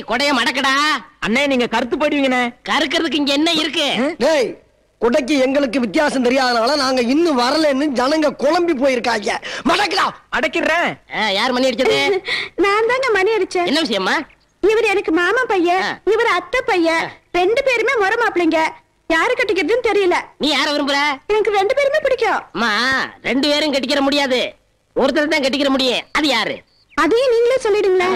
கொடைய மடக்கடா அண்ணே, நீங்க கருத்து போயிடுவீங்கண்ணே. கருக்கிறதுக்கு இங்க என்ன இருக்கு? டேய், கொடைக்கு எங்களுக்கு வித்தியாசம் தெரியாதனால நாங்க இன்னும் வரலன்னு ஜனங்க குழம்பி போயிருக்காங்க. மடக்கடா. அடக்கிடுறேன். யார் மணி அடிச்சது? நான் தாங்க மணி அடிச்சேன். என்ன விஷயமா? இவர் எனக்கு மாமா பையன், இவர் அத்தை பையன். 2 பேருமே முறை மாப்பிள்ளைங்க. யாரு கட்டிக்கிறதுன்னு தெரியல. நீ யார விரும்புற? எனக்கு 2 பேருமே பிடிக்கும். அம்மா, 2 பேரும் கட்டிக்கிற முடியாது. ஒருத்தர் தான் கட்டிக்கிற முடியும். அது யாரு? அதையும் நீங்களே சொல்லிடுங்களா?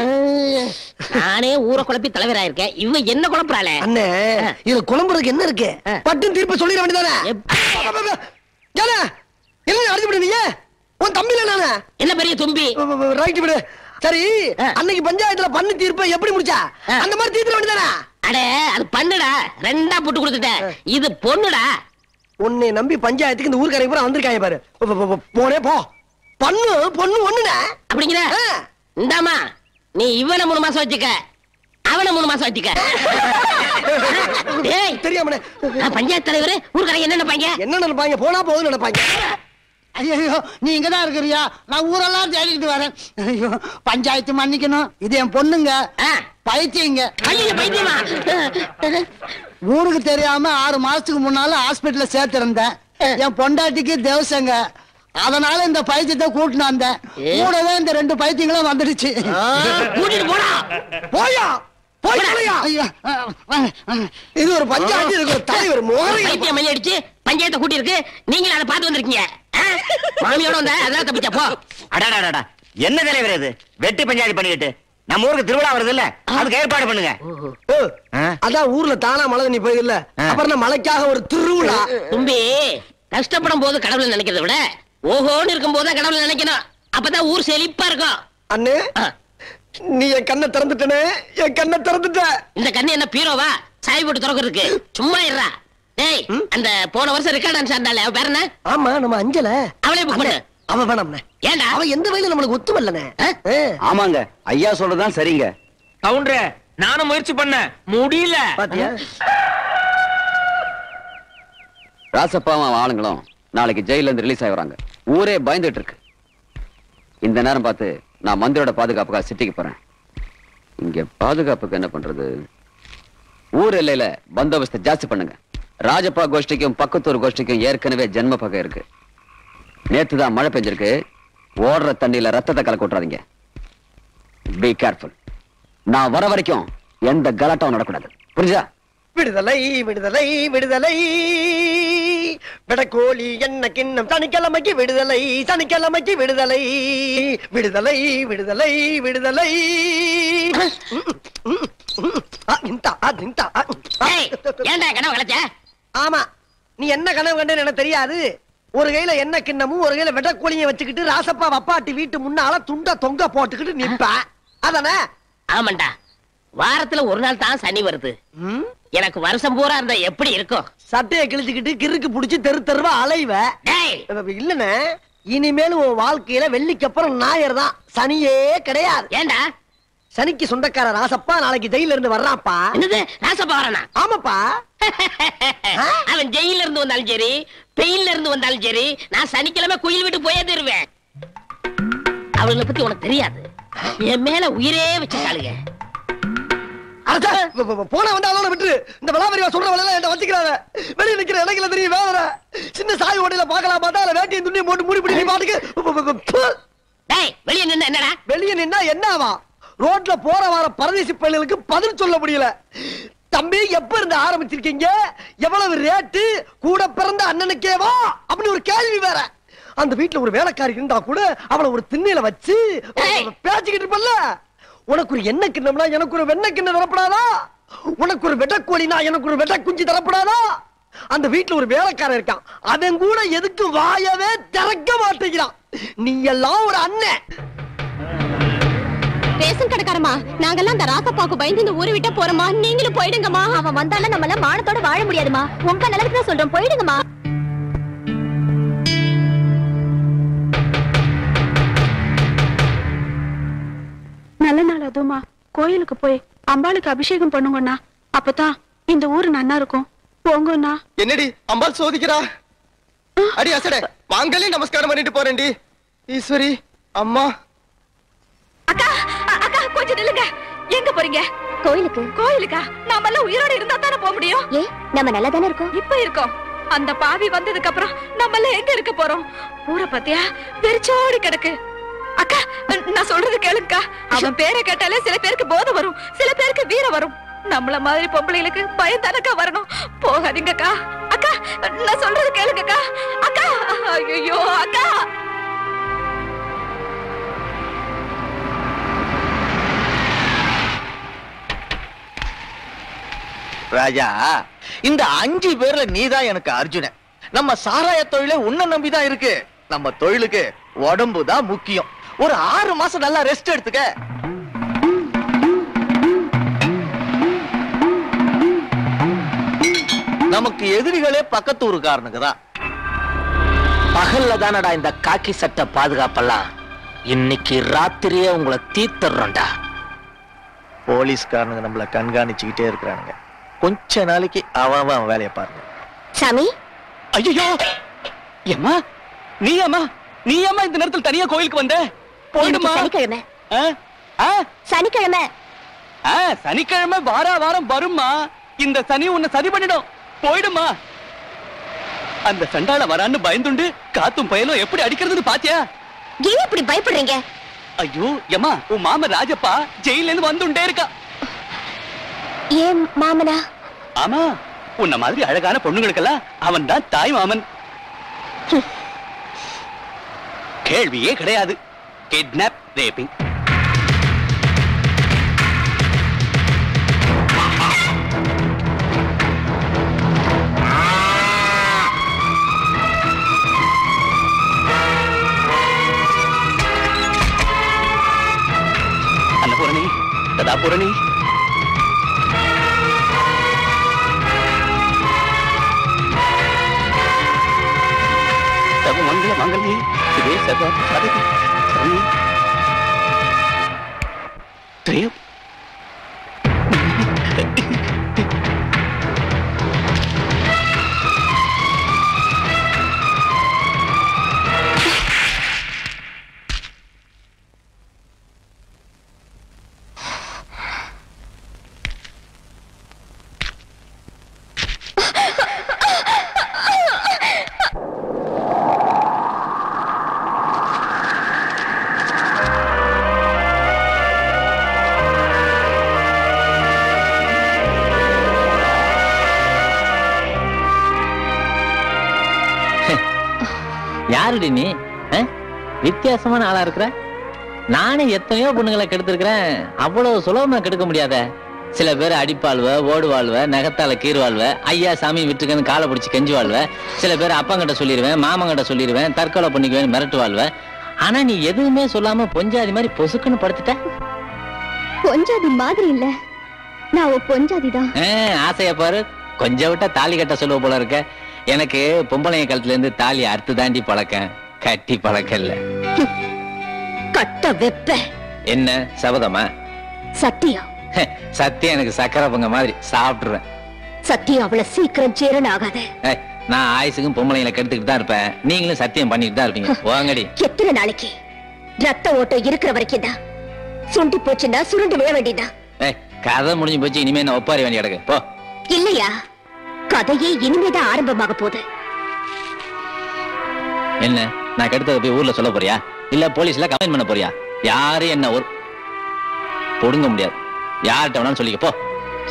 நானே ஊரை குழப்பி தலைவராயிருக்கேன். இவ என்ன குழப்பறாளே? அண்ணே, இது குழம்புறதுக்கு என்ன இருக்கு? பட்டும் தீர்ப்பு சொல்லிட வேண்டியதானே? என்ன அடிச்சு விடு? நீங்க உன் தம்பில நானே. என்ன பெரிய தும்பி? ரைட் விடு. சரி, அன்னைக்கு பஞ்சாயத்துல பண்ணு தீர்ப்பை எப்படி முடிச்சா? அந்த மாதிரி தீர்த்து வேண்டியதானே? அடே, அது பண்ணுடா. 2ஆ போட்டு கொடுத்துட்டேன். இது பொண்ணுடா. உன்னை நம்பி பஞ்சாயத்துக்கு இந்த ஊர்க்காரங்க பூரா வந்திருக்காங்க பாரு. போனே போ. பொண்ணு பொண்ணு ஒண்ணுடா. அப்படிங்கிற? இந்தாமா, நீ இவனை 3 மாசம் வச்சுக்க, அவனை 3 மாசம் வச்சுக்க. தெரியாம பஞ்சாயத்து தலைவர் ஊர்க்காரங்க என்ன நினைப்பாங்க? என்ன நினைப்பாங்க? போனா போதும் நினைப்பாங்க. ஐயோ, நீ இங்கதான் இருக்கிறியா? நான் ஊரெல்லாம் தேடிக்கிட்டு வரேன். ஐயோ, பஞ்சாயத்து மன்னிக்கணும். இது என் பொண்ணுங்க. பைத்தியங்க. பைத்தியமா? ஊருக்கு தெரியாம 6 மாசத்துக்கு முன்னால ஹாஸ்பிட்டல்ல சேர்த்திருந்தேன். என் பொண்டாட்டிக்கு தேவசங்க. அதனால இந்த பைத்தியத்தை கூட்டிட்டு வந்தேன். கூடவே இந்த 2 பைத்தியங்களும் வந்துடுச்சு. கூட்டிட்டு போடா. போயா போயா. இது ஒரு பஞ்சாயத்து, இதுக்கு ஒரு தலைவர். பைத்தியம் மணி அடிச்சு பஞ்சாயத்தை கூட்டி இருக்கு. நீங்களும் அதை பார்த்து வந்திருக்கீங்க. மாமியோட வந்த அதெல்லாம் தப்பிச்சா போ. அடாடாடா, என்ன தலைவர் இது? வெட்டி பஞ்சாயத்து பண்ணிட்டு நம்ம ஊருக்கு திருவிழா வருது இல்ல, அதுக்கு ஏற்பாடு பண்ணுங்க. அதான் ஊர்ல தானா மழை தண்ணி போயிது இல்ல, அப்புறம் மழைக்காக ஒரு திருவிழா. தும்பி, கஷ்டப்படும் போது கடவுளை நினைக்கிறத விட ஓஹோன்னு இருக்கும் போதுதான் கடவுளை நினைக்கணும். அப்பதான் ஊர் செழிப்பா இருக்கும். அண்ணே, நீ என் கண்ணை திறந்துட்டனே. என் கண்ணை திறந்துட்ட. இந்த கண்ணு என்ன பீரோவா? சாய் போட்டு திறக்கிறதுக்கு? சும்மா இருறா. டேய், அந்த போன வருஷம் ரெக்கார்ட் டான்ஸ் ஆண்டாளே, அவ பேர் என்ன? ஆமா, நம்ம அஞ்சல. அவளே புக் பண்ணு. அவ வேணாம்ண்ணே. ஏண்டா? அவ எந்த வயல நம்மளுக்கு ஒத்து வரலனே. ஆமாங்க, ஐயா சொல்றதுதான் சரிங்க. கவுண்டரே, நானும் முயற்சி பண்ண முடியல. பாத்தியா? ராசப்பாவும் ஆளுங்களும் நாளைக்கு ஜெயில இருந்து ரிலீஸ் ஆகுறாங்க. ஊரே பயந்துட்டு இருக்கு. இந்த நேரம் பார்த்து நான் மந்திரோட பாதுகாப்புக்காக சிட்டிக்கு போறேன். இங்க பாதுகாப்புக்கு என்ன பண்றது? ஊர் எல்லையில பந்தோபஸ்தை ஜாஸ்தி பண்ணுங்க. ராஜப்பா கோஷ்டிக்கும் பக்கத்தூர் கோஷ்டிக்கும் ஏற்கனவே ஜென்ம பகை இருக்கு. நேத்துதான் மழை பெஞ்சிருக்கு. ஓடுற தண்ணியில ரத்தத்தை கலக்க விட்டுறாதீங்க. Be careful. நான் வர வரைக்கும் எந்த கலாட்டாவும் நடக்கூடாது. புரிஞ்சா? விடுதலை விடுதலை விடுதலை. விடக்கோழி என்ன கிண்ணம். சனிக்கிழமைக்கு விடுதலை, சனிக்கிழமைக்கு விடுதலை. விடுதலை விடுதலை விடுதலை. ஆமா, நீ என்ன கனவு கண்டேன்னு எனக்கு தெரியாது. ஒரு கையில என்ன கிண்ணமும் ஒரு கையில வெட்டக்கோழியை வச்சுக்கிட்டு ராசப்பா வப்பாட்டி வீட்டு முன்னால துண்ட தொங்க போட்டுக்கிட்டு நிப்ப. அதானே? ஆமாண்டா. வாரத்துல ஒரு நாள் தான் சனி வருது. எனக்கு வருஷம் பூரா இருந்தா எப்படி இருக்கும்? சட்டையை கிழிச்சுக்கிட்டு கிறுக்கு புடிச்சு தெரு தெருவா அலைவ. இல்லன்னு இனிமேலும் உன் வாழ்க்கையில வெள்ளிக்கு அப்புறம் ஞாயிறு தான், சனியே கிடையாது. ஏண்டா? சனிக்கு சொந்தக்கார ராசப்பா நாளைக்கு ஜெயில இருந்து வர்றான்ப்பா. என்னது, ராசப்பா வரானா? ஆமாப்பா. அவன் ஜெயில இருந்து வந்தாலும் சரி, பெயில்ல இருந்து வந்தாலும் சரி, நான் சனிக்கிழமை குயில் விட்டு போயே தருவேன். அவளை பத்தி உனக்கு தெரியாது. என் மேல உயிரே வச்சிருக்காளுங்க. போன வந்தா அதோட விட்டு இந்த விளாவரியா சொல்ற வேலையெல்லாம் என்ன வச்சுக்கிறாங்க. வெளியே நிக்கிற இடங்கள தெரியும் வேற. சின்ன சாய் ஓடையில பாக்கலாம் பார்த்தா அதுல வேட்டியும் துணியும் போட்டு மூடி பிடி பாட்டுக்கு. டேய், வெளியே நின்னா என்னடா? வெளியே நின்னா என்னவா? ரோட்ல போற வர பரதேசி பள்ளிகளுக்கு பதில் சொல்ல முடியல. தம்பி, எப்ப இருந்து ஆரம்பிச்சிருக்கீங்க? எவ்வளவு ரேட்டு? கூட பிறந்த அண்ணனுக்கேவா அப்படி ஒரு கேள்வி வேற. அந்த வீட்டுல ஒரு வேலைக்காரி இருந்தா கூட அவளை ஒரு திண்ணையில வச்சு பேச்சுக்கிட்டு இருப்பல்ல. உனக்கு ஒரு எண்ணெய் கிண்ணம்னா எனக்கு ஒரு வெண்ணெய் கிண்ணம் தரப்படாதா? உனக்கு ஒரு வெட்டக்கோழினா எனக்கு ஒரு வெட்ட குஞ்சு தரப்படாதா? அந்த வீட்டுல ஒரு வேலைக்காரன் இருக்கான், அவன் கூட எதுக்கு வாயவே திறக்க மாட்டேங்கிறான். நீ எல்லாம் ஒரு அண்ணன். ரேஷன் கடைக்காரமா, நாங்கெல்லாம் அந்த ராசப்பாக்கு பயந்து இந்த ஊரை விட்டு போறோமா, நீங்களும் போயிடுங்கம்மா. அவன் வந்தாலும் நம்ம எல்லாம் மானத்தோட வாழ முடியாதுமா. உங்க நிலத்துக்கு தான் சொல்றோம், போயிடுங்கம்மா. நல்ல நாள் அதுமா, கோயிலுக்கு போய் அம்பாளுக்கு அபிஷேகம் பண்ணுங்கண்ணா. அப்பதான் இந்த ஊரு நன்னா இருக்கும். போங்கண்ணா. என்னடி அம்பாள் சோதிக்கிறா? அடி அசடே, வாங்கலே நமஸ்காரம் பண்ணிட்டு போறேன்டி. ஈஸ்வரி அம்மா. அக்கா அக்கா கொஞ்சம் நில்லுங்க. எங்க போறீங்க? கோயிலுக்கு. கோயிலுக்கா? நாம எல்லாம் உயிரோட இருந்தா தானே போக முடியும். ஏ, நம்ம நல்லா தானே இருக்கோம். இப்ப இருக்கோம். அந்த பாவி வந்ததுக்கு அப்புறம் நம்ம எல்லாம் எங்க இருக்க போறோம்? ஊரை பத்தியா வெறிச்சோடி கிடக்கு. அக்கா நான் சொல்றது கேளுக்கா. அவன் பேரை கேட்டாலே சில பேருக்கு போதை வரும், சில பேருக்கு வீரம் வரும். நம்மள மாதிரி பொம்பளைகளுக்கு பயம் தானக்கா வரணும். போகாதீங்கக்கா. அக்கா நான் சொல்றது கேளுங்கக்கா. அக்கா ஐயோ அக்கா. ராஜா, இந்த 5 பேர்ல நீதான் எனக்கு அர்ஜுனன். நம்ம சாராய தொழிலே உன்னை நம்பிதான் இருக்கு. நம்ம தொழிலுக்கு உடம்பு தான் முக்கியம். ஒரு 6 மாசம் நல்லா ரெஸ்ட் எடுத்துக்க. நமக்கு எதிரிகளே பக்கத்து ஊருக்காரனுக்கு தான். பகல்ல தானடா இந்த காக்கி சட்ட பாதுகாப்பெல்லாம். இன்னைக்கு ராத்திரியே உங்களை தீர்த்தர்றோம்டா. போலீஸ்காரனுங்க நம்மள கண்காணிச்சுக்கிட்டே இருக்கிறானுங்க. கொஞ்ச நாளைக்கு அவன் வேலையை பாருங்க. சாமி. ஐயோ ஏமா, நீ ஏமா இந்த நேரத்தில் தனியா கோயிலுக்கு வந்த? போயிடுமா. சனிக்கிழமை. சனிக்கிழமை. சனிக்கிழமை வாரம் வருமா. இந்த சனி உன்னை சரி பண்ணிடும். போயிடுமா. அந்த சண்டால வரான்னு பயந்துண்டு காத்தும் பயலும் எப்படி அடிக்கிறதுன்னு பாத்தியா? ஏன் இப்படி பயப்படுறீங்க? ஐயோ ஏமா, உன் மாமன் ராஜப்பா ஜெயில இருந்து வந்துட்டே இருக்கா. ஏன் மாமனா? ஆமா, உன்ன மாதிரி அழகான பொண்ணுங்களுக்கெல்லாம் அவன் தான் தாய் மாமன். கேள்வியே கிடையாது. Kidnap, raping. அன்னபூரணி, சதாபூரணி. மங்கள மங்களி இதே சதா சரதி சரணி திரேவ். யாருடி நீ? வித்தியாசமான ஆளா இருக்கிற. நானே எத்தனையோ பொண்ணுங்களை கெடுத்திருக்கிறேன். அவ்வளவு சுலபமா கெடுக்க முடியாத. சில பேர் அடிப்பாழ்வ, ஓடுவாழ்வ, நகத்தால கீறுவாழ்வ, ஐயா சாமி விட்டுருக்கன்னு காலை பிடிச்சி கெஞ்சி வாழ்வ. சில பேர் அப்பங்கிட்ட சொல்லிடுவேன், மாமங்கிட்ட சொல்லிடுவேன், தற்கொலை பண்ணிக்குவேன் மிரட்டு வாழ்வ. ஆனா நீ எதுவுமே சொல்லாம பொஞ்சாதி மாதிரி பொசுக்குன்னு படுத்துட்ட. பொஞ்சாதி மாதிரி இல்ல, நான் பொஞ்சாதிதான். ஆசைய பாரு. கொஞ்சம் விட்டா தாலி கட்ட சொல்லுவ போல இருக்க. எனக்கு பொம்பளைய காலத்துல இருந்து தாலி அறுத்து தாண்டி பழக்கம், கட்டி பழக்கம் இல்ல. கட்ட வெப்ப. என்ன சபதமா? சத்தியம். சத்தியம் எனக்கு சக்கரை பொங்க மாதிரி சாப்பிட்டுருவேன். சத்தியம் அவ்வளவு சீக்கிரம் சேரன் ஆகாது. நான் ஆயுசுக்கும் பொம்பளைங்களை கெடுத்துக்கிட்டு தான் இருப்பேன். நீங்களும் சத்தியம் பண்ணிட்டு தான் இருப்பீங்க. வாங்கடி. எத்தனை நாளைக்கு? ரத்த ஓட்டம் இருக்கிற வரைக்கும் தான். சுண்டி போச்சுன்னா சுருண்டு விழ வேண்டியதான். கதை முடிஞ்சு போச்சு. இனிமே நான் ஒப்பாரி வேண்டிய கிடக்கு போ. இல்லையா, கதையே இனிமேதான் ஆரம்பமாக போகுது. என்ன, நான் கெடுத்தத போய் ஊர்ல சொல்ல போறியா? இல்ல போலீஸ்ல கம்ப்ளைண்ட் பண்ண போறியா? யாரும் என்ன ஒரு பொடுங்க முடியாது. யார்கிட்ட வேணாலும் சொல்லிக்க போ.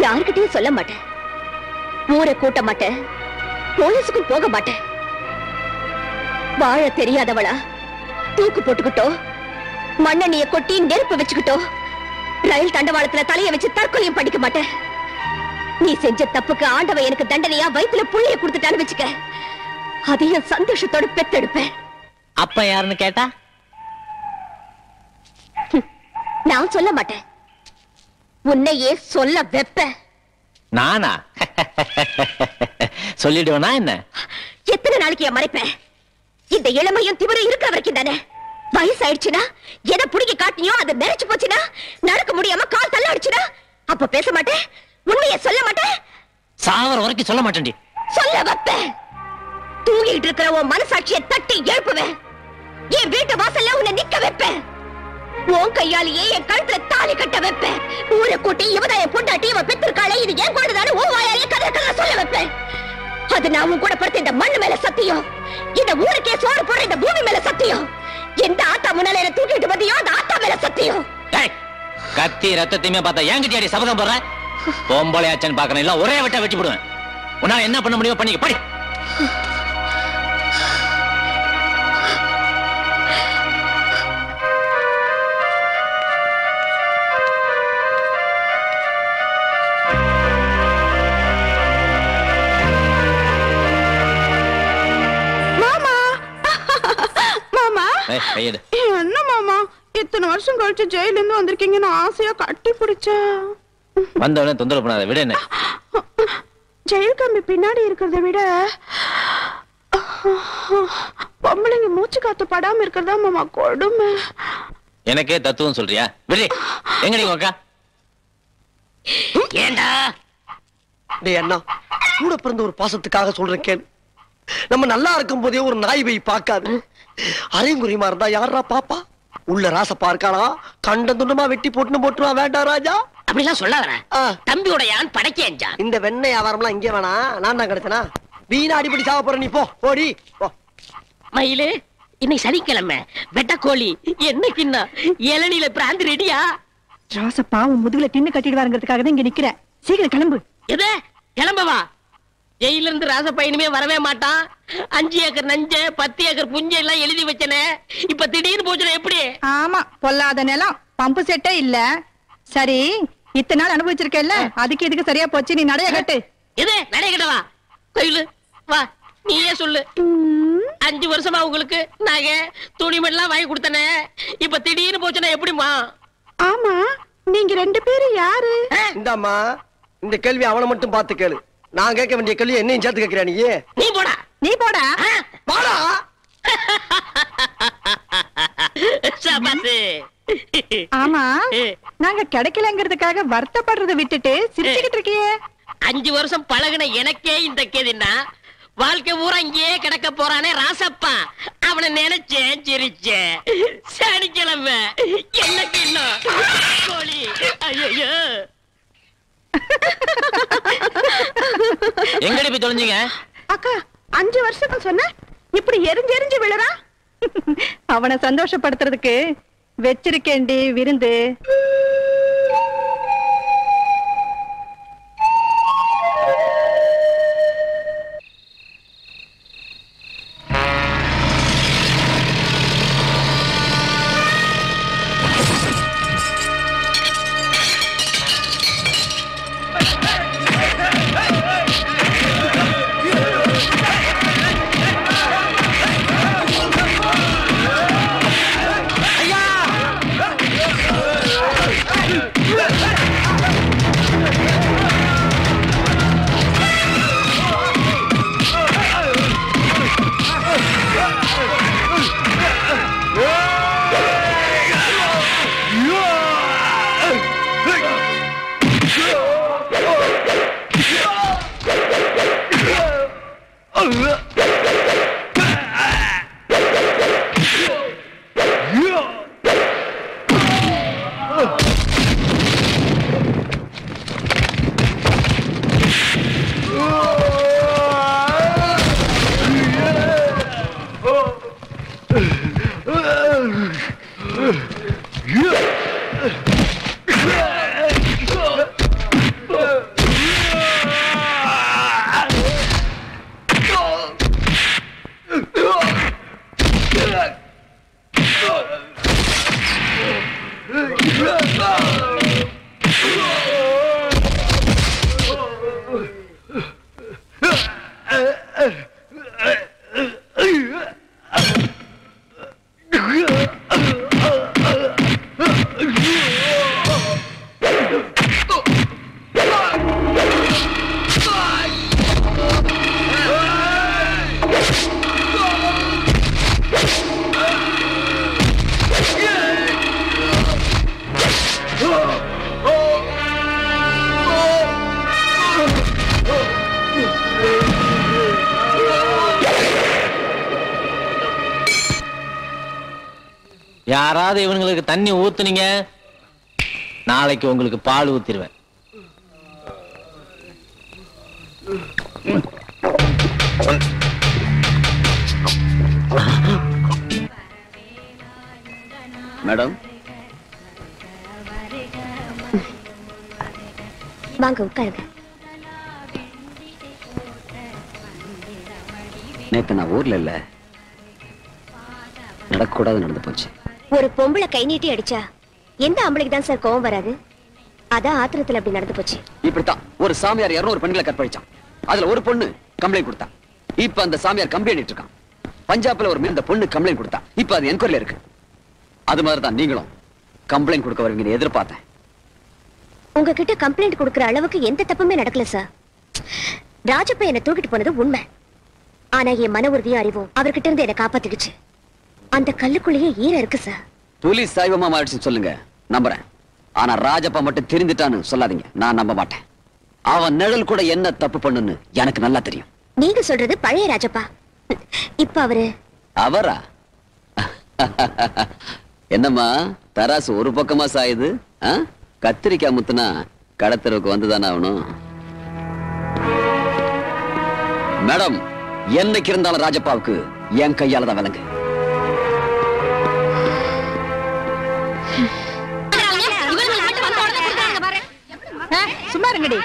யாருக்கிட்டையும் சொல்ல மாட்டேன். ஊரை கூட்ட மாட்டேன், போலீஸுக்கும் போக மாட்டேன். வாழ தெரியாதவளா தூக்கு போட்டுக்கிட்டோ, மண்ணெண்ணிய கொட்டி நெருப்பு வச்சுக்கிட்டோ, ரயில் தண்டவாளத்துல தலைய வச்சு தற்கொலையும் படிக்க மாட்டேன். நீ செஞ்ச தப்புக்கு ஆண்டவன் எனக்கு தண்டனையா வயித்துல புள்ளைய கொடுத்துட்டான்னு வச்சுக்க, அதையும் சந்தோஷத்தோட பெத்தெடுப்பேன். அப்ப யாருன்னு கேட்டா நான் சொல்ல மாட்டேன், உன்னையே சொல்ல வெப்ப. நானா? சொல்லிடுவேனா என்ன? எத்தனை நாளைக்கு என் மறைப்பேன்? இந்த இளமையும் திமிரும் இருக்கிற வரைக்கும் தானே. வயசாயிடுச்சுனா எதை புடிக்க காட்டினியோ அதை நெரிச்சு போச்சுனா, நடக்க முடியாம கால் தள்ள அடிச்சுனா அப்ப பேச மாட்டேன், உண்மையை சொல்ல மாட்டேன். சாவர வரைக்கும் சொல்ல மாட்டேன்டி. சொல்ல வைப்பேன். தூங்கிட்டு இருக்கிற உன் மனசாட்சியை தட்டி எழுப்புவேன். என் வீட்டு வாசல்ல உன்னை நிக்க வைப்பேன். உன் கையாலேயே என் கழுத்துல தாலி கட்ட வைப்பேன். ஊரை கூட்டி இவதான் என் பொண்டாட்டி, இவ பெத்திருக்காளே, இது ஏன் கொண்டுதானே உன் வாயாலே கதை கதை சொல்ல வைப்பேன். அது நான் உன் கூட படுத்த இந்த மண்ணு மேல சத்தியம், இந்த ஊருக்கே சோறு போடுற இந்த பூமி மேல சத்தியம், எந்த ஆத்தா முன்னால என்ன தூக்கிட்டு வந்தியோ அந்த ஆத்தா மேல சத்தியம். கத்தி ரத்தத்தையுமே பார்த்தா என்கிட்ட அடி சபதம் போடுற. பொம்பளையாச்சன்னு பாக்கணும், இல்ல ஒரே விட்ட வெட்டி போடுவேன். உன்னால என்ன பண்ண முடியும் பண்ணிக்க, படி. என்ன மாமா இத்தனை வருஷம் கழிச்சு ஜெயில இருந்து வந்திருக்கீங்கன்னு ஆசையா கட்டி பிடிச்சா வந்தவனே தொந்தரவு பண்ணாத, விட. என்ன ஜெயில் கம்பி பின்னாடி இருக்கிறத விட பொம்பளைங்க மூச்சு காத்து படாம இருக்கிறதா மாமா கொடுமை. எனக்கே தத்துவம் சொல்றியா? விடு. எங்க நீ அக்கா? ஏண்டா டேய் அண்ணா, கூட பிறந்த ஒரு பாசத்துக்காக சொல்றேன் கேளு. நம்ம நல்லா இருக்கும் போதே ஒரு நாய் போய் பார்க்காது. அரைங்குறிமா இருந்தா யாரா பாப்பா? உள்ள ராசப்பா இருக்கானா, கண்ட துண்டமா வெட்டி போட்டுருவா. வேண்டாம் ராஜா, அப்படிலாம் சொல்லாதடா. தம்பியோட யான் படைக்கேஞ்சா. இந்த வெண்ணெய் வியாபாரம்லாம் இங்கே வேணா, நான் தான் கிடைச்சனா. வீணா அடிப்படி சாவ போற, நீ போ போடி போ. மயிலு, இன்னைக்கு சனிக்கிழமை, வெட்டக்கோழி என்னைக்குன்னா இளநில பிராந்தி ரெடியா? ராசப்பா உன் முதுகுல டின்னு கட்டிடுவாருங்கிறதுக்காக தான் இங்க நிக்கிறேன். சீக்கிரம் கிளம்பு. எது கிளம்பவா? ஜெயில இருந்து ராசப்பா இனிமே வரவே மாட்டான். 5 ஏக்கர் நஞ்ச 10 ஏக்கர் புஞ்ச எல்லாம் எழுதி வச்சனே, இப்ப திடீர்னு போச்சுனா எப்படி? ஆமா, பொல்லாத நிலம், பம்பு செட்டே இல்ல. சரி, இத்தனை நாள் அனுபவிச்சிருக்கேல்ல, அதுக்கு இதுக்கு சரியா போச்சு. நீ நடைய கட்டு. எது நடைய கட்டவா? கோயிலு வா, நீயே சொல்லு. 5 வருஷமா உங்களுக்கு நகை துணிமெல்லாம் வாங்கி கொடுத்தனே, இப்ப திடீர்னு போச்சுனா எப்படிமா? ஆமா, நீங்க 2 பேரும் யாரு? இந்தாம்மா, இந்த கேள்வி அவனை மட்டும் பார்த்து கேளு. நான் கேட்க வேண்டிய கேள்வி என்னையும் சேர்த்து கேட்கிறேன். நீ போடா, நீ போடா. போடா. ஆமா, நாங்க கிடைக்கலங்கிறதுக்காக வருத்தப்படுறதை விட்டுட்டு சிரிச்சுக்கிட்டு இருக்கியே. 5 வருஷம் பழகுன எனக்கே இந்த கேதின்னா, வாழ்க்கை ஊரா இங்கேயே கிடக்க போறானே ராசப்பா, அவனை நினைச்சேன் சிரிச்சேன். சனிக்கிழமை எனக்கு இன்னும் கோழி. ஐயோ, எங்கடி போய் தொலைஞ்சீங்க? அக்கா, 5 வருஷம் சொன்ன, இப்படி எரிஞ்சு எரிஞ்சு விழுறா. அவனை சந்தோஷப்படுத்துறதுக்கு வச்சிருக்கேண்டி விருந்து. யாராவது இவங்களுக்கு தண்ணி ஊத்துனீங்க, நாளைக்கு உங்களுக்கு பால் ஊத்திடுவேன். மேடம் வாங்க உட்காருங்க. நேத்து நான் ஊர்ல இல்ல, நடக்கூடாது நடந்து போச்சு. ஒரு பொம்பளை கை நீட்டி அடிச்சா எந்த ஆம்பளைக்கு தான் சார் கோவம் வராது? அதான் ஆத்திரத்துல அப்படி நடந்து போச்சு. இப்படித்தான் ஒரு சாமியார் 200 பெண்களை கற்பழிச்சான். அதுல ஒரு பொண்ணு கம்ப்ளைண்ட் கொடுத்தா. இப்ப அந்த சாமியார் கம்ப்ளைண்ட் இருக்கான். பஞ்சாப்ல ஒரு இந்த பொண்ணு கம்ப்ளைண்ட் கொடுத்தா. இப்ப அது என்கொயரில இருக்கு. அது மாதிரிதான் நீங்களும் கம்ப்ளைண்ட் கொடுக்க வருவீங்கன்னு எதிர்பார்த்தேன். உங்ககிட்ட கம்ப்ளைண்ட் கொடுக்கற அளவுக்கு எந்த தப்புமே நடக்கல சார். ராஜப்பா என்ன தூக்கிட்டு போனது உண்மை. ஆனா என் மன உறுதியும் அறிவும் அவர்கிட்ட இருந்து என்ன காப்பாத்திடுச்சு. அந்த கல்லுக்குள்ளேயே ஈரம் இருக்கு சார். புலி சைவமா மாறிடுச்சு சொல்லுங்க, நம்புறேன். ஆனா ராஜப்பா மட்டும் தெரிஞ்சுட்டான்னு சொல்லாதீங்க, நான் நம்ப மாட்டேன். அவன் நிழல் கூட என்ன தப்பு பண்ணுன்னு எனக்கு நல்லா தெரியும். நீங்க சொல்றது பழைய ராஜப்பா. இப்ப அவரா? என்னம்மா தராசு ஒரு பக்கமா சாயுது? கத்திரிக்காய் முத்துனா கடத்தருக்கு வந்துதானே ஆகணும். மேடம், என்னைக்கு இருந்தாலும் ராஜப்பாவுக்கு என் கையால தான் விலங்கு. சும்மா இருங்கடி.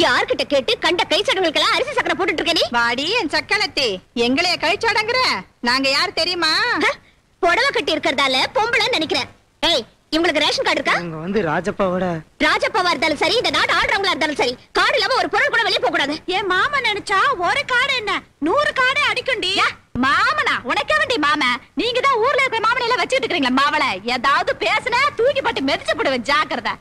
யார்கிட்ட கேட்டு கண்ட கை சடங்குகளுக்கெல்லாம் அரிசி சக்கரை போட்டுட்டு இருக்க நீ? வாடி என் சக்கலத்தி, எங்களைய கழிச்சாடங்குற? நாங்க யார் தெரியுமா? புடவை கட்டி இருக்கிறதால பொம்பளை நினைக்கிறேன். ஏய், இவங்களுக்கு ரேஷன் கார்டு இருக்கா? இங்க வந்து ராஜப்பாவா இருந்தாலும் சரி, இந்த நாடு ஆடுறவங்களா இருந்தாலும் சரி, கார்டு இல்லாம ஒரு பொருள் கூட வெளியே போக கூடாது. என் மாமா நினைச்சா ஒரு காடு என்ன 100 காடை அடிக்குண்டி. மாமனா உனக்க வேண்டி மாமா, நீங்க தான் ஊர்ல இருக்கிற மாமனை எல்லாம் வச்சுட்டு இருக்கீங்களா? மாவளை ஏதாவது பேசுனா தூக்கி போட்டு மெதிச்சு போடுவேன், ஜாக்கிரதை.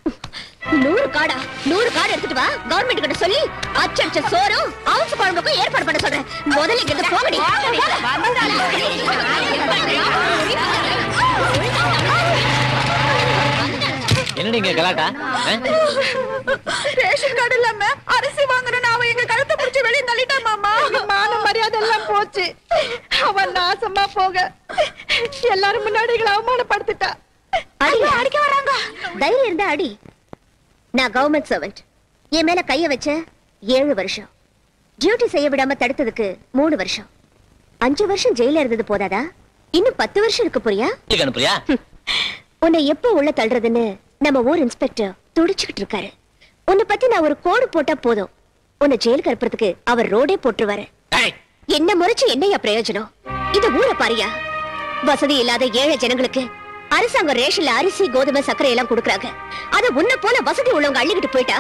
100 காடா? 100 கார்டு எடுத்துட்டு வா, கவர்மெண்ட் கிட்ட சொல்லி அச்சடிச்ச சோறும் அவுச்சு குழம்புக்கும் ஏற்பாடு பண்ண சொல்றேன். முதல்ல இங்க இருந்து போகடி. என்னடி இங்க கலாட்டா? ரேஷன் கார்டு இல்லாம அரிசி வாங்கணும் அவன் எங்க கழுத்தை பிடிச்சி வெளியே தள்ளிட்டான் மாமா. மான மரியாதை எல்லாம் போச்சு. அவன் நாசமா போக எல்லாரும் முன்னாடி அவமானப்படுத்திட்டா. அடிக்க வராங்க. தைரியம் இருந்தா அடி. நான் கவர்மெண்ட் சர்வெண்ட். என் மேல கைய வச்ச 7 வருஷம், டியூட்டி செய்ய விடாம தடுத்ததுக்கு 3 வருஷம், 5 வருஷம் ஜெயில இருந்தது போதாதா? இன்னும் 10 வருஷம் இருக்கு. புரியா? உன்னை எப்ப உள்ள தள்ளுறதுன்னு நம்ம ஊர் இன்ஸ்பெக்டர் துடிச்சுக்கிட்டு இருக்காரு. உன்னை பத்தி நான் ஒரு கோடு போட்டா போதும், உன்னை ஜெயிலுக்கு அனுப்புறதுக்கு அவர் ரோடே போட்டுருவாரு. என்ன முறைச்சு என்னையா பிரயோஜனம்? இந்த ஊரை பாரியா. வசதி இல்லாத ஏழை ஜனங்களுக்கு அரசாங்கம் ரேஷன்ல அரிசி, கோதுமை, சர்க்கரை எல்லாம் கொடுக்கறாங்க. அத உன்னை போல வசதி உள்ளவங்க அள்ளிக்கிட்டு போயிட்டா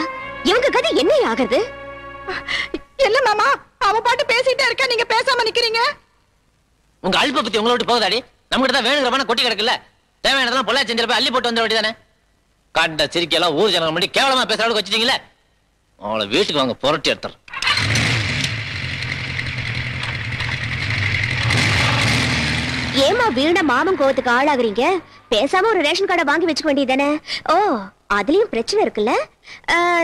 இவங்க கதை என்ன ஆகுறது? இல்ல மாமா, அவ பாட்டு பேசிட்டே இருக்க, நீங்க பேசாம நிக்கிறீங்க. உங்க அல்ப பத்தி உங்களை விட்டு போகுதாடி? நம்ம கிட்ட தான் வேணுங்கிறமான கொட்டி கிடக்குல்ல. தேவையானதெல்லாம் பொல்லா செஞ்சிட போய் அள்ளி போட்டு வந்த வேண்டியதானே. காண்ட சிரிக்கையெல்லாம் ஊர் ஜனங்க முன்னாடி கேவலமா பேசுற அளவுக்கு வச்சுட்டீங்களே. அவளை வீட்டுக்கு வாங்க, புரட்டி எடுத்துறேன். ஏமா வீணா மாமன் கோவத்துக்கு ஆளாகுறீங்க? பேசாம ஒரு ரேஷன் கார்டை வாங்கி வச்சுக்க வேண்டியதானே. ஓ, அதுலயும் பிரச்சனை இருக்குல்ல.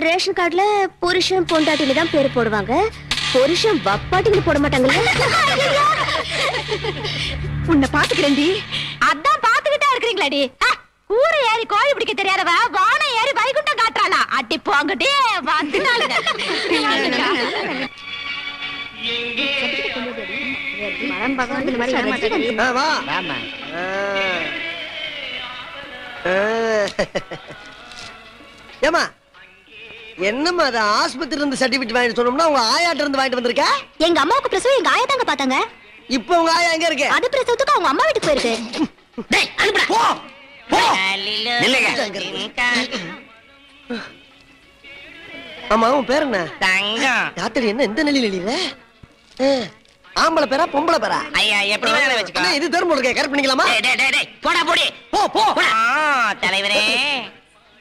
ரேஷன் கார்டுல புருஷன் பொண்டாட்டின்னு தான் பேரு போடுவாங்க, புருஷன் வப்பாட்டின்னு போட மாட்டாங்கல்ல. உன்னை பாத்துக்கிறேன்டி. அதான் பாத்துக்கிட்டா இருக்கிறீங்களாடி. கூரை ஏறி கோழி பிடிக்க தெரியாதவ வானம் ஏறி வைகுண்டம் காட்டுறாளா? அட்டி போங்கட்டே வந்துட்டாளுங்க. ஏமா என்னம்மா அது ஆஸ்பத்திரியில இருந்து சர்டிபிகேட் வாங்கிட்டு சொன்னோம்னா உங்க ஆயாட்ட இருந்து வாங்கிட்டு வந்திருக்க? எங்க அம்மாவுக்கு பிரசவம் எங்க ஆயா தாங்க பாத்தாங்க. இப்போ உங்க ஆயா எங்க இருக்கு? அது பிரசவத்துக்கு அவங்க அம்மா வீட்டுக்கு போயிருக்கு. டேய் அனுப்புடா. போ போ. நில்லுங்க. ஆமா, உன் பேர் என்ன? தங்கம். ராத்திரி என்ன இந்த நிலையில இல்ல? ஆம்பளை பேரா பொம்பளை பேரா? ஐயா எப்படி வேணாலும் வெச்சுக்கோ. இது தர்மம் இருக்கே, கரெக்ட் பண்ணிக்கலாமா? டேய் போடா போடி. போ போ. தலைவரே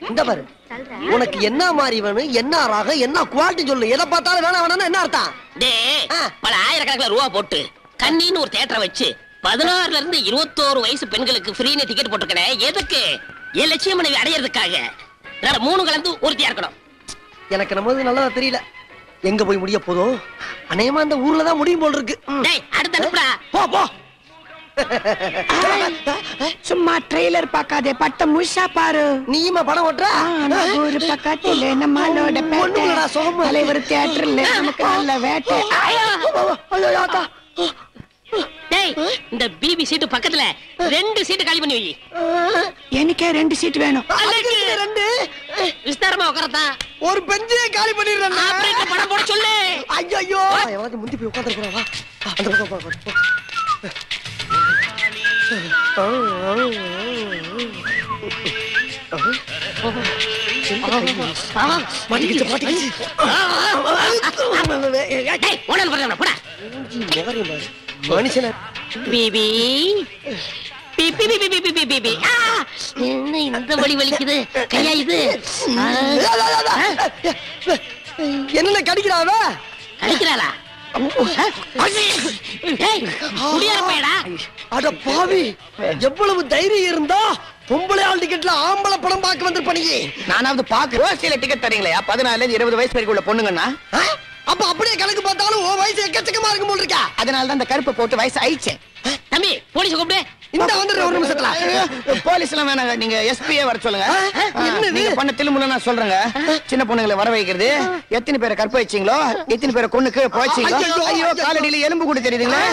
இந்த பாரு, உனக்கு என்ன மாதிரி வேணும், என்ன ராகம், என்ன குவாலிட்டி சொல்லு. எதை பார்த்தாலும் வேணா வேணாம்னா என்ன அர்த்தம்? டேய் பல ஆயிரக்கணக்கில் ரூபா போட்டு கண்ணின்னு ஒரு தியேட்டரை வச்சு 16ல இருந்து 21 வயசு பெண்களுக்கு ஃப்ரீன்னு டிக்கெட் போட்டுருக்கேன். எதுக்கு? என் லட்சிய மனைவி அடையிறதுக்காக. 3 கலந்து ஒருத்தியா இருக்கணும். எனக்கு நம்ம நல்லதா தெரியல. எங்க போய் முடிய போதும்? அநேகமா அந்த ஊர்ல தான் முடியும் போல் இருக்கு. டேய் அடுத்து அனுப்புடா. போ போ. சும்மா ட்ரெய்லர் பார்க்காதே, பட்ட முழுசா பாரு. நீமா படம் ஓட்டுற? ஒரு பக்கத்துல நம்மளோட தலைவர் தியேட்டர்ல நமக்கு நல்ல வேட்டை. டேய் இந்த பிபி சீட்டு பக்கத்துல 2 சீட்டு காலி பண்ணி வை. எனக்கே 2 சீட் வேணும். ரெண்டு விஸ்தாரமா உட்காரதா. ஒரு பெஞ்சே காலி பண்ணிடுறேன். ஆபரேட்டர் படம் போட சொல்லு. ஐயோ எவனாவது முந்தி போய் உட்கார்ந்துறா. வா அந்த பக்கம் போ. என்ன இந்த வலி வலிக்குது கையா இது? என்ன கடிக்கிறாவ? கடிக்கிறாளா? அட பாவி, எவ்வளவு தைரியம் இருந்தா பொம்பளை ஆள் டிக்கெட்ல ஆம்பளை படம் பார்க்க வந்திருப்பீங்க. நானாவது பாக்கு ரோசியில டிக்கெட் தரீங்களா? 14 ல 20 வயசு வரைக்கும் உள்ள பொண்ணுங்கன்னா அப்ப அப்படியே கணக்கு பார்த்தாலும் ஓ வயசு எக்கச்சக்கமா இருக்கும் போல இருக்கா. அதனால தான் இந்த கருப்பு போட்டு வயசு ஆயிடுச்சு. தம்பி போலீஸ் கூப்பிடு. இந்த வந்துடுற ஒரு நிமிஷத்துல. போலீஸ் எல்லாம் வேணாங்க, நீங்க எஸ்பியே வர சொல்லுங்க. நீங்க பண்ண தில்லுமுள்ள நான் சொல்றேங்க. சின்ன பொண்ணுங்களை வர வைக்கிறது, எத்தனை பேரை கற்ப வச்சீங்களோ, எத்தனை பேரை கொன்னுக்கு போச்சீங்களோ. ஐயோ காலடியில எலும்பு கூட தெரியுதுங்களா?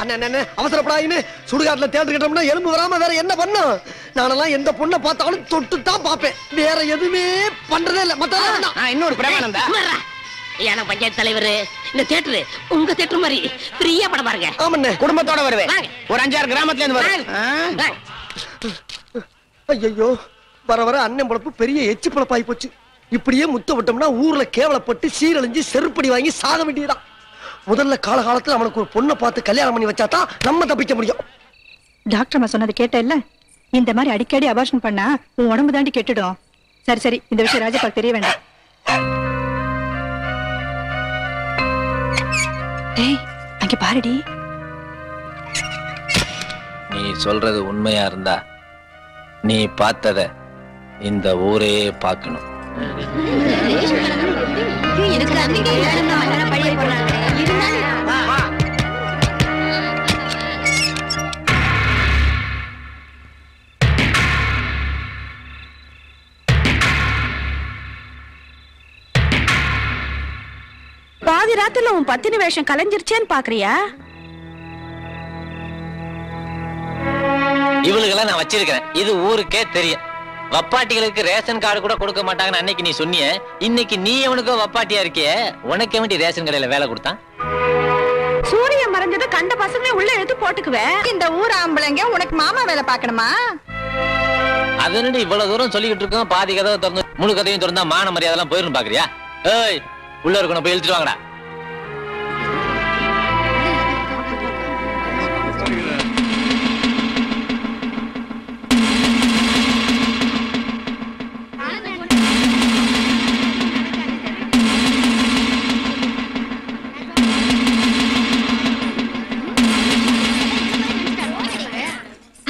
அண்ணன் அவசரப்படாதீன்னு சுடுகாட்டுல தேர்ந்து கிட்டோம்னா எலும்பு வராம வேற என்ன பண்ணும்? நானெல்லாம் எந்த பொண்ணை பார்த்தாலும் தொட்டு தான் பாப்பேன், வேற எதுவுமே பண்றதே இல்ல. மத்த இன்னொரு பிரமாணம் தான். ஏன்னா பஞ்சாயத்து தலைவர் இந்த தியேட்டர் உங்க தியேட்டர் மாதிரி ஃப்ரீயா படம் பாருங்க. ஆமாண்ணே, குடும்பத்தோட வருவேன். ஒரு 5-6 கிராமத்துல இருந்து வருவேன். ஐயோ வர வர அண்ணன் பொழப்பு பெரிய எச்சு பொழப்பாய் போச்சு. இப்படியே முத்த விட்டோம்னா ஊர்ல கேவலப்பட்டு சீரழிஞ்சு செருப்படி வாங்கி சாக வேண்டியதான். முதல்ல காலகாலத்துல அவனுக்கு ஒரு பொண்ணை பார்த்து கல்யாணம் பண்ணி வச்சாதான் நம்ம தப்பிக்க முடியும். டாக்டர் அம்மா சொன்னது கேட்ட இல்ல? இந்த மாதிரி அடிக்கடி அபார்ஷன் பண்ணா உன் உடம்பு தாண்டி கெட்டுடும். சரி சரி, இந்த விஷயம் ராஜபாக்கு தெரிய வேண்டாம். அங்க பாருடி. நீ சொல்றது உண்மையா இருந்தா நீ பார்த்தத இந்த ஊரே பார்க்கணும். பாதி ராத்துல உன் பத்தினி வேஷம் கலைஞ்சிருச்சேன்னு பாக்குறியா? இவளுக்கெல்லாம் நான் வச்சிருக்கிறேன், இது ஊருக்கே தெரியும். வப்பாட்டிகளுக்கு ரேஷன் கார்டு கூட கொடுக்க மாட்டாங்கன்னு அன்னைக்கு நீ சொன்னிய, இன்னைக்கு நீ எவனுக்கோ வப்பாட்டியா இருக்கிய. உனக்கு வேண்டி ரேஷன் கடையில வேலை கொடுத்தான்? சூரியன் மறைஞ்சது கண்ட பசங்களே உள்ள எடுத்து போட்டுக்குவேன். இந்த ஊர் ஆம்பளைங்க உனக்கு மாமா வேலை பாக்கணுமா? அதனடி இவ்வளவு தூரம் சொல்லிக்கிட்டு இருக்கோம், பாதி கதவை திறந்து முழு கதையும் திறந்தா மான மரியாதை எல்லாம் போயிரும் பாக்குறியா? ஏய் உள்ள இருக்கணும், போய் இழுத்துட்டு வாங்கடா.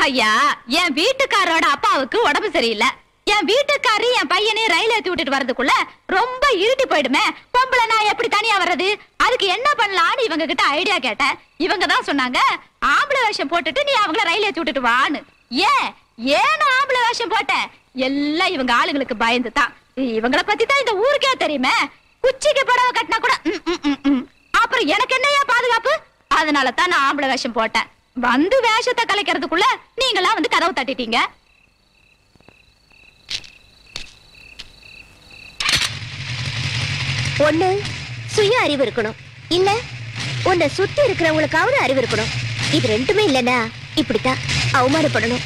ஐயா, என் வீட்டுக்காரோட அப்பாவுக்கு உடம்பு சரியில்லை. என் வீட்டுக்காரி என் பையனை ரயில் ஏத்தி விட்டுட்டு வரதுக்குள்ள ரொம்ப இருட்டி போயிடுமே. பொம்பளை நான் எப்படி தனியா வர்றது? அதுக்கு என்ன பண்ணலான்னு இவங்க கிட்ட ஐடியா கேட்டேன். இவங்க தான் சொன்னாங்க, ஆம்பளை வேஷம் போட்டுட்டு நீ அவங்கள ரயில் ஏத்தி விட்டுட்டு வான்னு. ஏன் ஆம்பளை வேஷம் போட்டேன்? எல்லாம் இவங்க ஆளுங்களுக்கு பயந்து தான். இவங்கள பத்தி தான் இந்த ஊருக்கே தெரியுமே. குச்சிக்கு புடவை கட்டினா கூட அப்புறம் எனக்கு என்னையா பாதுகாப்பு? அதனால தான் நான் ஆம்பளை வேஷம் போட்டேன். வந்து வேஷத்தை கலைக்கிறதுக்குள்ள நீங்களா வந்து கதவு தட்டிட்டீங்க. ஒண்ணு சுய அறிவு இருக்கணும், இல்ல உன்னை சுத்தி இருக்கிறவங்களுக்காவது அறிவு இருக்கணும். இது ரெண்டுமே இல்லைன்னா இப்படித்தான் அவமானப்படணும்.